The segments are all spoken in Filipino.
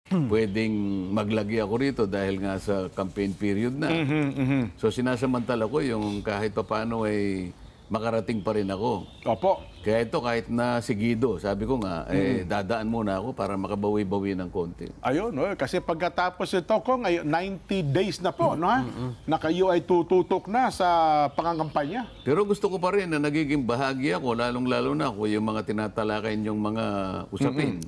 pwedeng maglagi ako rito dahil nga sa campaign period na. So sinasamantala ko yung kahit papaano ay makarating pa rin ako. Opo. Kaya ito kahit na sigido, sabi ko nga, dadaan muna ako para makabawi-bawi ng konti. Ayun, kasi pagkatapos ito, Kong, 90 days na po, no, ha? Na kayo ay tututok na sa pangangampanya. Pero gusto ko pa rin na nagiging bahagi ako, lalong-lalo na ako yung mga tinatalakay niyong mga usapin.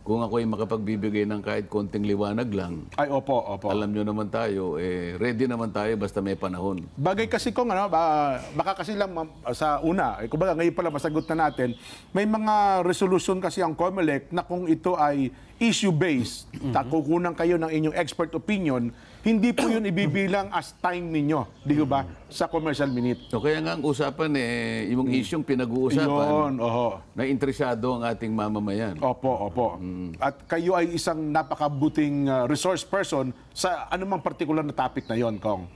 Kung ako ay makapagbibigay ng kahit konting liwanag lang, Ay, opo, opo. alam nyo naman tayo, ready naman tayo basta may panahon. Bagay kasi, Kong, ano, baka kasi lang sa una, kumbaga ngayon pala masagot na natin, may mga resolution kasi ang COMELEC na kung ito ay issue-based, kukunan kayo ng inyong expert opinion, hindi po yun ibibilang as time ninyo, di ba, sa commercial minute. So kaya nga ang usapan yung isyong pinag-uusapan Yun, oho. na interesado ang ating mamamayan. Opo, opo. At kayo ay isang napakabuting resource person sa anumang particular na topic na yon, Kong.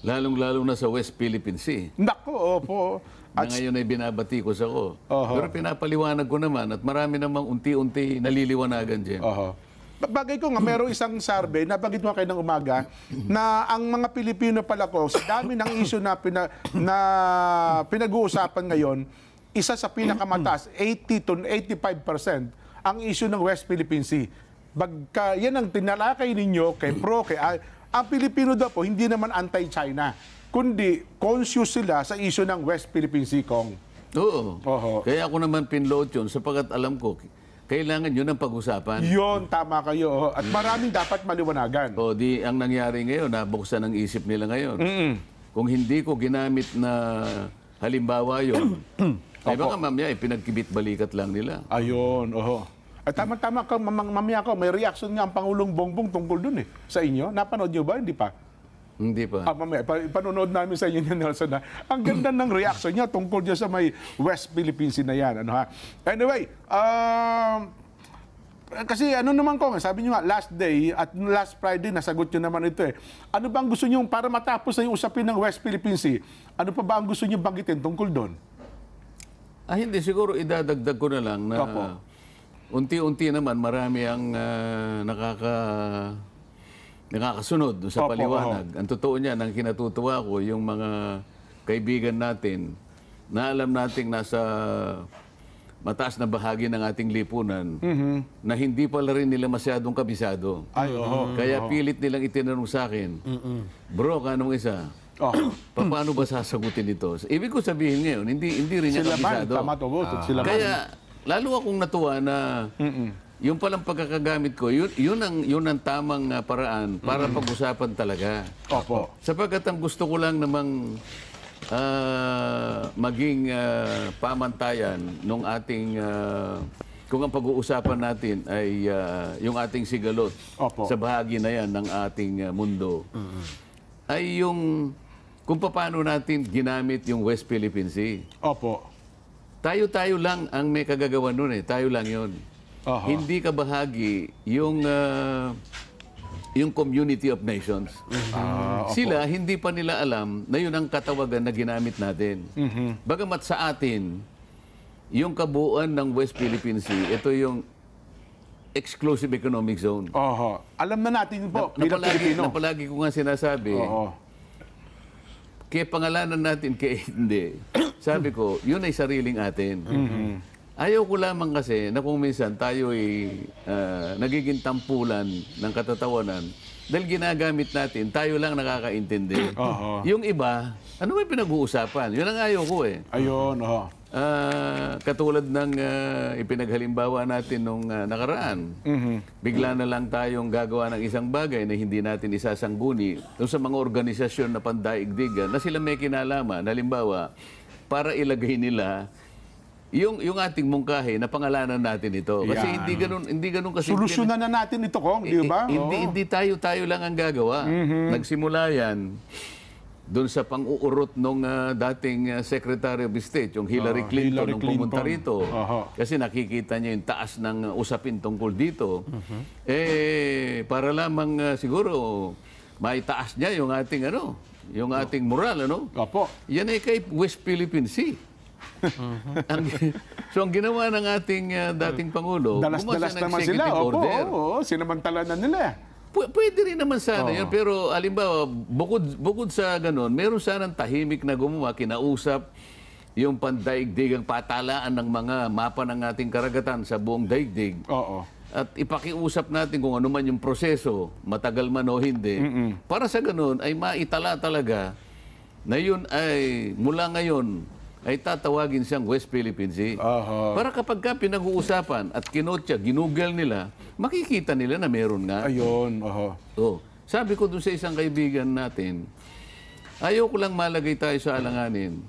Lalong-lalo na sa West Philippine Sea. Nako, opo. Na ngayon ay binabatikos ako. Oho. Pero pinapaliwanag ko naman at marami namang unti-unti naliliwanagan dyan. Oho. Bagay ko nga, merong isang survey, nabanggit mo kayo ng umaga, na ang mga Pilipino pala ko, sa dami ng issue na pinag-uusapan ngayon, isa sa pinakamataas, 80 to 85%, ang issue ng West Philippine Sea. Yan ang tinalakay ninyo kay Pro, ang Pilipino daw po, hindi naman anti-China, kundi conscious sila sa issue ng West Philippine Sea, Kong. Oo. Oho. Kaya ako naman pinload yun sapagkat alam ko, kailangan yun ang pag-usapan. Yun, tama kayo. At maraming dapat maliwanagan. O di ang nangyari ngayon, nabuksan ang isip nila ngayon. Kung hindi ko ginamit na halimbawa yun, ay baka mamaya pinagkibit-balikat lang nila. Ayun, oho. At tama-tama ka, mamaya ko, may reaction nga ang Pangulong Bongbong tungkol dun sa inyo. Napanood nyo ba? Hindi pa? Hindi pa. Mamaya, panonood namin sa inyo, Nelson. Ang ganda ng reaction niya tungkol dyan sa may West Philippine Sea na yan. Ano, ha? Anyway, kasi ano naman ko, sabi niyo nga, last day at last Friday, nasagot niyo naman ito eh. Ano ba ang gusto niyo, para matapos na yung usapin ng West Philippine Sea, ano pa ba ang gusto niyo banggitin tungkol doon? Hindi. Siguro idadagdag ko na lang na unti-unti naman marami ang nakakasunod sa paliwanag. Ang totoo niyan, ang kinatutuwa ko, yung mga kaibigan natin na alam nating nasa mataas na bahagi ng ating lipunan na hindi pala rin nila masyadong kabisado. Kaya pilit nilang itinanong sa akin, bro, kanong isa? Paano ba sasagutin ito? Ibig ko sabihin ngayon, hindi rin niya kabisado. Kaya lalo akong natuwa na yung palang pagkakagamit ko, yun ang tamang paraan para pag-usapan talaga. Opo. Sapagkat ang gusto ko lang namang maging pamantayan nung ating kung ang pag-uusapan natin ay yung ating sigalot sa bahagi na yan ng ating mundo, ay yung kung paano natin ginamit yung West Philippine Sea. Opo. Tayo-tayo lang ang may kagagawa nun eh. Tayo lang yun. Hindi ka bahagi yung Community of Nations. Sila, hindi pa nila alam na yun ang katawagan na ginamit natin. Bagamat sa atin, yung kabuuan ng West Philippine Sea, ito yung exclusive economic zone. Alam na natin po, bilang Pilipino. Napalagi ko nga sinasabi, kaya pangalanan natin, kaya hindi. Sabi ko, yun ay sariling atin. Ayaw ko lamang kasi na kung minsan tayo ay nagiging tampulan ng katatawanan dahil ginagamit natin, tayo lang nakakaintindi. Yung iba, ano ba pinag-uusapan? Yun ang ayaw ko eh. Ayun, katulad ng ipinaghalimbawa natin nung nakaraan. Bigla na lang tayong gagawa ng isang bagay na hindi natin isasangguni doon sa mga organisasyon na pandaigdigan na sila may kinalaman. Halimbawa, para ilagay nila yung ating mungkahi na pangalanan natin ito. Kasi hindi ganun kasi solusyonan na natin ito, Kong, di ba? Hindi tayo lang ang gagawa. Nagsimula yan doon sa pang-uurot nung dating Secretary of State, yung Hillary Clinton, nung pumunta rito. Kasi nakikita niya yung taas ng usapin tungkol dito. Para lamang siguro maitaas niya yung ating yung ating moral, ano? Opo. Yan ay kay West Philippine Sea. So ang ginawa ng ating dating Pangulo, Dalas-dalas gumawa naman ng sila. executive Opo, order. oo, sinamantala na nila. Pwede rin naman sana yun, pero alimbawa, bukod sa ganun, meron sanang tahimik na gumawa, kinausap yung pandaigdigang patalaan ng mga mapa ng ating karagatan sa buong daigdig. Oo. At ipakiusap natin kung ano man yung proseso, matagal man o hindi, para sa ganun ay maitala talaga na yun ay mula ngayon ay tatawagin siyang West Philippine Sea. Para kapag ka pinag-uusapan at kinotya, ginugel nila, makikita nila na meron nga. Ayun, Oh, sabi ko dun sa isang kaibigan natin, ayaw ko lang malagay tayo sa alanganin.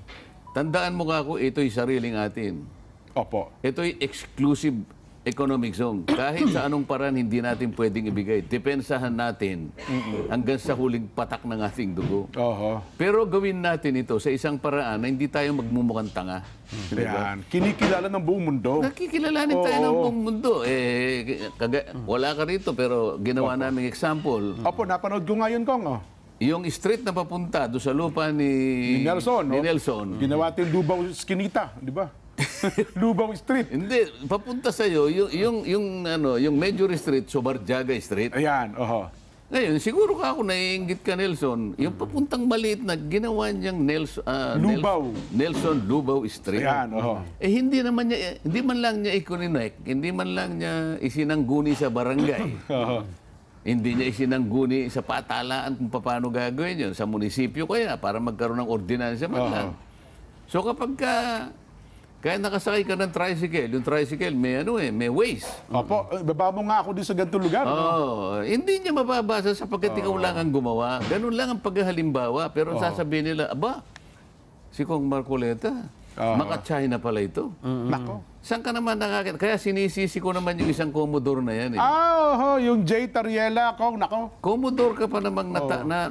Tandaan mo ka ako, ito'y sariling atin. Opo. Ito'y exclusive economic zone. Kahit sa anong paraan hindi natin pwedeng ibigay. Depensahan natin hanggang sa huling patak ng ating dugo. Pero gawin natin ito sa isang paraan na hindi tayo magmumukhang tanga. Yan. Kinikilala ng buong mundo. Nakikilalanin tayo ng buong mundo. Wala ka rito pero ginawa naming example. Opo, napanood ko ngayon, Kong. Yung street na papunta doon sa lupa ni Nelson. Ni Nelson. Ginawa natin Lubao Skinita, di ba? Lubao Street. Hindi, papunta sa iyo yung major street, Sobarjaga Street. Ayan, Ngayon, siguro ka ako naiinggit ka, Nelson, yung papuntang maliit na ginawa niyang Lubao. Nelson Lubao Street. Ayan, Hindi man lang niya ikoninek, hindi man lang niya isinangguni sa barangay. Hindi niya isinangguni sa patalaan kung paano gagawin yun. Sa munisipyo kaya, para magkaroon ng ordinansya man lang. So kapag kaya nakasakay ka ng tricycle, yung tricycle may waste. Opo, baba mo nga ako din sa ganitong lugar. Hindi niya mababasa sapagkat ikaw lang ang gumawa. Ganun lang ang paghalimbawa. Pero sasabihin nila, aba, si Kong Marcoleta, maka-China pala ito. Nako. Saan ka naman nakakita? Kaya sinisisi ko naman yung isang Commodore na yan. Yung J. Tariela, Kong, nako. Commodore ka pa namang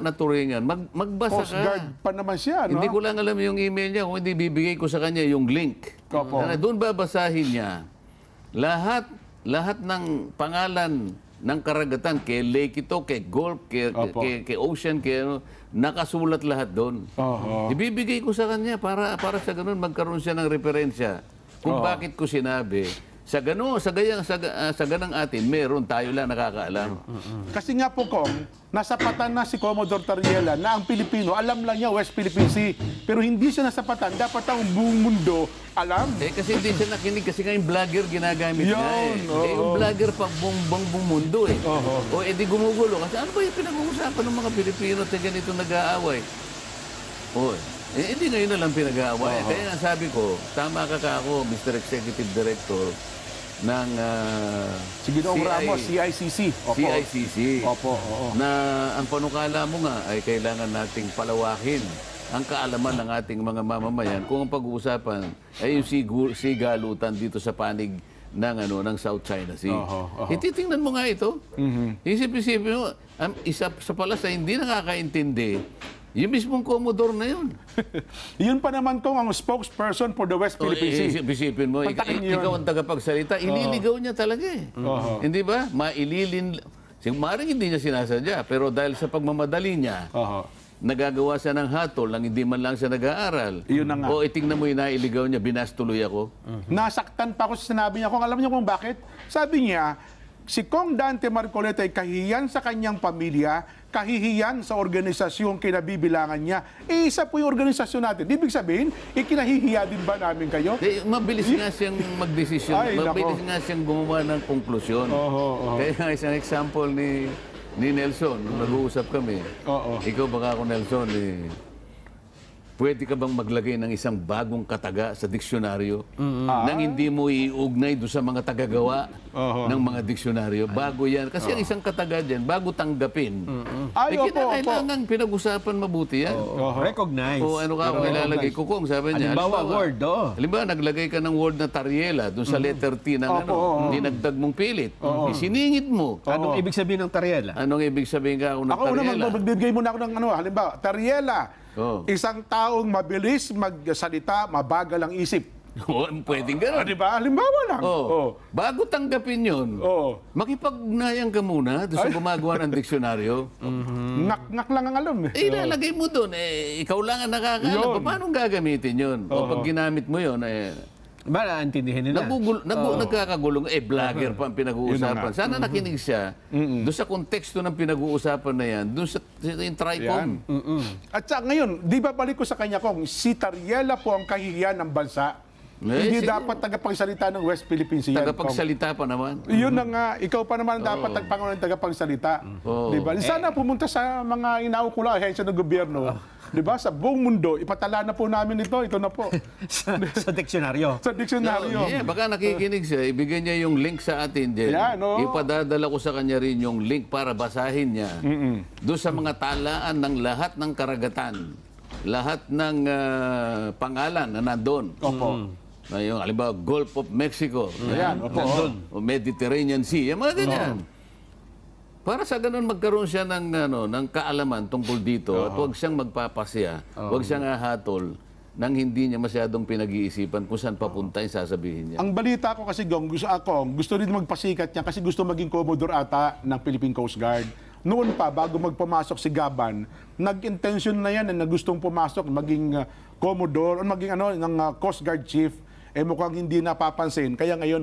naturingan. Magbasa Coast ka. Guard pa naman siya, no? Hindi ko lang alam yung email niya. Kung hindi, bibigay ko sa kanya yung link. Doon babasahin niya lahat ng pangalan ng karagatan, kay lake ito, kay Gulf, kay ocean, nakasulat lahat doon. Ibibigay ko sa kanya para sa ganun magkaroon siya ng referensya. Kung bakit ko sinabi, sa ganang atin, meron tayo lang nakakaalam. Kasi nga po, Kong, nasapatan na si Commodore Tariela na ang Pilipino, alam lang niya West Philippine Sea. Pero hindi siya nasapatan. Dapat ang buong mundo alam. Kasi hindi siya nakinig. Kasi nga yung vlogger ginagamit Yun, nga yung vlogger pa buong mundo O edi gumugulo. Kasi ano ba yung pinag-uusapan ng mga Pilipino at ganito nag-aaway? Hindi ngayon na lang pinag-aaway. Kaya nga sabi ko, tama ka ako, Mr. Executive Director, ng Sige daw, Ramos, CICC. CICC. Na ang panukala mo nga ay kailangan nating palawakin ang kaalaman ng ating mga mamamayan kung ang pag-uusapan ay yung sigalutan dito sa panig ng South China Sea. Ititingnan mo nga ito. Isip-isipin mo, isa sa pala sa hindi nakakaintindi, yung mismong Commodore na yun. Yun pa naman Kong ang spokesperson for the West Philippine Sea. Isipin mo, ikaw ang tagapagsalita, ililigaw niya talaga Hindi ba? Maaaring hindi niya sinasadya, pero dahil sa pagmamadali niya, nagagawa siya ng hatol nang hindi man lang siya nag-aaral. Yun na nga. O itingnan mo yung nailigaw niya, binastuloy ako. Nasaktan pa ako sa sinabi niya. Kung alam niyo kung bakit? Sabi niya, si Kong Dante Marcoleta ay kahihiyan sa kanyang pamilya, kahihiyan sa organisasyon kinabibilangan niya. Isa po yung organisasyon natin. Ibig sabihin, ikinahihiya din ba namin kayo? Mabilis nga siyang magdesisyon. Mabilis nga siyang gumawa ng konklusyon. Kaya nga isang example ni Nelson, nung nag-uusap kami. Ikaw baka ako, Nelson, pwede ka bang maglagay ng isang bagong kataga sa diksyonaryo nang hindi mo iugnay doon sa mga tagagawa ng mga diksyonaryo? Bago yan. Kasi ang isang kataga dyan, bago tanggapin, kailangan pinag-usapan mabuti yan. Recognize. O ano ka kung ilalagay ko, Kung sabi niya. Halimbawa, word, Halimbawa, naglagay ka ng word na Tariela doon sa letter T ng dinagdag mong pilit. Isiningit mo. Anong ibig sabihin ng Tariela? Anong ibig sabihin ka ng Tariela? Magbibigay muna ako ng halimbawa, Tariela, isang taong mabilis magsalita, mabagal ang isip. Pwedeng Ah, gano'n. di ba? Halimbawa lang. Oh. Bago tanggapin yun, Oo. makipag-ugnayan ka muna doon sa gumagawa ng diksyonaryo. Ngak lang ang alam eh. Ilalagay mo doon, ikaw lang ang nakakaalam. Yun. Paano gagamitin yun? O pag ginamit mo yun, Ba, naintindihin nila? nagkakagulong, vlogger pa ang pinag-uusapan. Yun na nga. Sana nakinig siya doon sa konteksto ng pinag-uusapan na yan, doon sa yung TRICOM. At sa ngayon, di ba balik ko sa kanya kung si Tariela po ang kahihiyan ng bansa. Hindi sige. dapat tagapagsalita ng West Philippine Sea. Tagapagsalita pa naman. Yun na nga, ikaw pa naman dapat ang tagapagsalita. Oo. Di ba? Sana pumunta sa mga inaukula, ahensya ng gobyerno. Di ba? Sa buong mundo, ipatala na po namin ito na po. sa diksyonaryo. Sa diksyonaryo. Yeah, baka nakikinig siya, ibigay niya yung link sa atin din. Yan, oo. Ipadadala ko sa kanya rin yung link para basahin niya. Doon sa mga talaan ng lahat ng karagatan. Lahat ng pangalan na nandun. Opo. Na yung, halimbawa, Gulf of Mexico. Ayan, opo. Nandun. O Mediterranean Sea. Yung mga ganyan. Para sa ganun magkaroon siya ng kaalaman tungkol dito at huwag siyang magpapasya, huwag siyang hahatol nang hindi niya masyadong pinag-iisipan kung saan papunta yung sasabihin niya. Ang balita ko kasi, Gong, gusto rin magpasikat niya kasi gusto maging Commodore ata ng Philippine Coast Guard. Noon pa, bago magpumasok si Gaban, nag-intention na yan na gustong pumasok, maging Commodore o maging ng Coast Guard Chief. Mukhang hindi napapansin. Kaya ngayon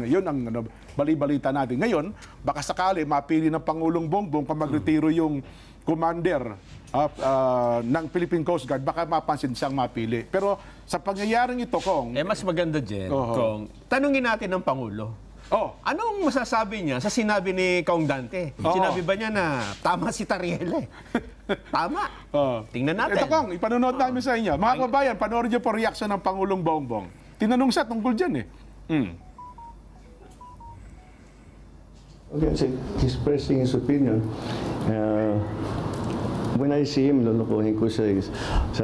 yun ang bali-balita natin. Ngayon, baka sakali mapili ng Pangulong Bongbong kung magretiro yung commander ng Philippine Coast Guard, baka mapansin siyang mapili. Pero sa pangyayaring ito, Kong... Mas maganda, Jen, kung tanungin natin ng Pangulo. Anong masasabi niya sa sinabi ni Kong Dante? Sinabi ba niya na tama si Tariela? Tama. Tingnan natin. Ito, Kong, ipanonood namin sa inyo. Mga kabayan, panoorin niyo po reaction ng Pangulong Bongbong. Tinanong siya tungkol dyan Okay, so he's expressing his opinion. When I see him, lulukuhin ko siya.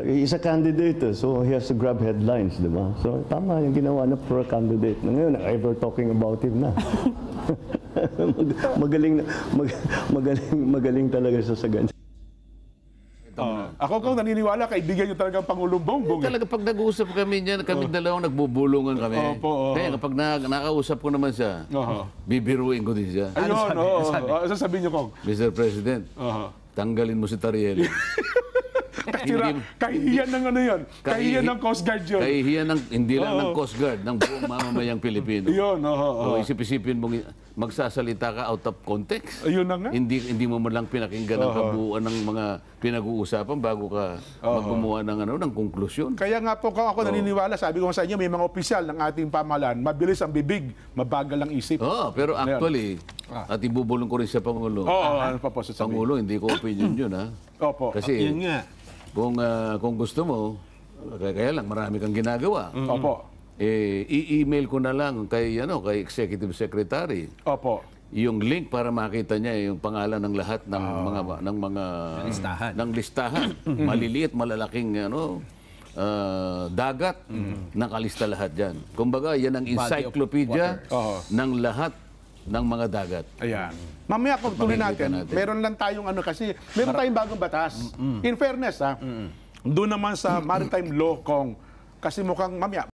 He's a candidate, so he has to grab headlines, di ba? So tama yung ginawa na for a candidate. Ngayon, ever talking about him na. magaling talaga siya sa ganyan. Ako, Kong, naniniwala, kaibigan niyo talaga ang Pangulong Bongbong. Talaga pag nag-uusap kami niyan, kami dalawang nagbubulungan kami. Opo. Kaya kapag nakausap ko naman siya, bibiruin ko din siya. Ayun, ano sabihin niyo, Kong? Mr. President, tanggalin mo si Tariela. Kahihiyan ng ano yun? Kahihiyan ng Coast Guard yun. Kahihiyan hindi lang ng Coast Guard, ng buong mamamayang Pilipino. Yun, So, isip-isipin mong magsasalita ka out of context. Ayun na nga. Hindi mo man lang pinakinggan ang kabuuan ng mga pinag-uusapan bago ka maggumawa ng konklusyon. Kaya nga po, Kong, ako naniniwala, sabi ko sa inyo, may mga opisyal ng ating pamahalaan, mabilis ang bibig, mabagal ang isip. Pero actually, at ibubulong ko rin sa Pangulo. Ano pa po sasabihin? Pangulo, hindi ko opinion yun, ha? Opo. Kasi Yun nga. kung gusto mo, kaya lang marami kang ginagawa. Opo. I-email ko na lang kay Executive Secretary Opo. yung link para makita niya yung pangalan ng lahat ng mga Listahan. ng listahan. Maliliit, malalaking dagat, nakalista lahat diyan. Kumbaga, yan ang encyclopedia ng lahat ng mga dagat. Ayan. Mamaya kung tuloy Makikita natin, meron lang tayong kasi meron tayong bagong batas. In fairness, doon naman sa maritime law, Kong, kasi mukhang mamaya,